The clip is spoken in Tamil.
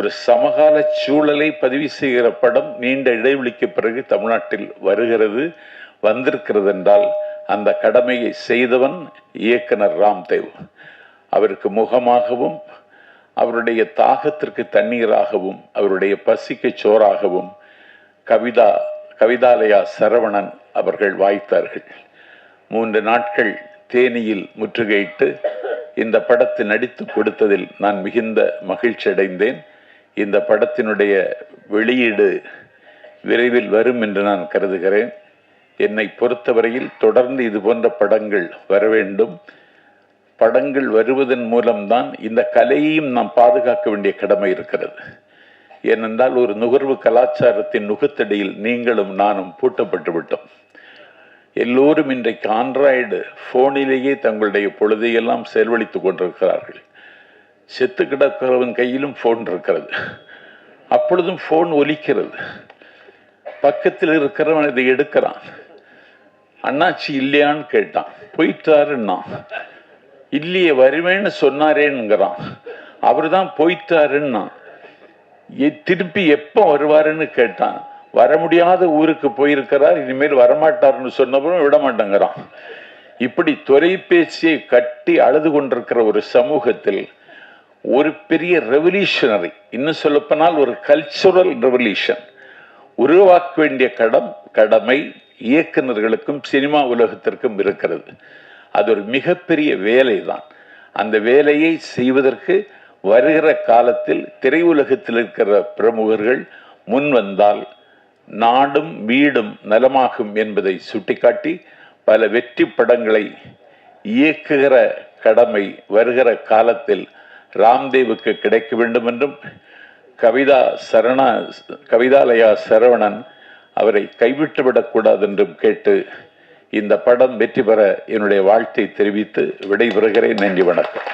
ஒரு சமகால சூழலை பதிவு செய்கிற படம் நீண்ட இடைவெளிக்கு பிறகு தமிழ்நாட்டில் வந்திருக்கிறது என்றால் அந்த கடமையை செய்தவன் இயக்குனர் ராம்தேவ். அவருக்கு முகமாகவும் அவருடைய தாகத்திற்கு தண்ணீராகவும் அவருடைய பசிக்கு சோறாகவும் கவிதாலயா சரவணன் அவர்கள் வாய்த்தார்கள். 3 நாட்கள் தேனியில் முற்றுகையிட்டு இந்த படத்தை நடித்து கொடுத்ததில் நான் மிகுந்த மகிழ்ச்சி அடைந்தேன். இந்த படத்தினுடைய வெளியீடு விரைவில் வரும் என்று நான் கருதுகிறேன். என்னை பொறுத்தவரையில் தொடர்ந்து இது போன்ற படங்கள் வர வேண்டும். படங்கள் வருவதன் மூலம்தான் இந்த கலையையும் நாம் பாதுகாக்க வேண்டிய கடமை இருக்கிறது. ஏனென்றால் ஒரு நுகர்வு கலாச்சாரத்தின் நுகத்தடியில் நீங்களும் நானும் பூட்டப்பட்டு விட்டோம். எல்லோரும் இன்றைக்கு ஆண்ட்ராய்டு போனிலேயே தங்களுடைய பொழுதையெல்லாம் செலவழித்துக் கொண்டிருக்கிறார்கள். செத்து கிடக்கிறவன் கையிலும் போன் இருக்கிறது. அப்பொழுதும் போன் ஒலிக்கிறது. பக்கத்தில் இருக்கிறவன் இதை எடுக்கிறான். அண்ணாச்சி இல்லையான்னு கேட்டான். போயிட்டாருன்னா இல்லையே வருவேன்னு சொன்னாரேங்கிறான். அவரு தான் போயிட்டாருன்னா திருப்பி எப்போ வருவாருன்னு கேட்டான். வர முடியாத ஊருக்கு போயிருக்கிறார், இனிமேல் வரமாட்டார்னு சொன்னவரும் விட மாட்டேங்கிறான். இப்படி தொலைபேசியை கட்டி அழுது கொண்டிருக்கிற ஒரு சமூகத்தில் ஒரு பெரிய ரெவல்யூஷனரி, இன்னும் சொல்லப்போனால் ஒரு கல்ச்சுரல் ரெவல்யூஷன் உருவாக்க வேண்டிய கடமை இயக்குநர்களுக்கும் சினிமா உலகத்திற்கும் இருக்கிறது. அது ஒரு மிகப்பெரிய வேலை தான். அந்த வேலையை செய்வதற்கு வருகிற காலத்தில் திரையுலகத்தில் இருக்கிற பிரமுகர்கள் முன் வந்தால் நாடும் வீடும் நலமாகும் என்பதை சுட்டிக்காட்டி பல வெற்றி படங்களை இயக்குகிற கடமை வருகிற காலத்தில் ராம்தேவுக்கு கிடைக்க வேண்டும் என்றும் கவிதாலயா சரவணன் அவரை கைவிட்டுவிடக்கூடாது என்றும் கேட்டு இந்த படம் வெற்றி பெற என்னுடைய வாழ்த்தை தெரிவித்து விடைபெறுகிறேன். நன்றி, வணக்கம்.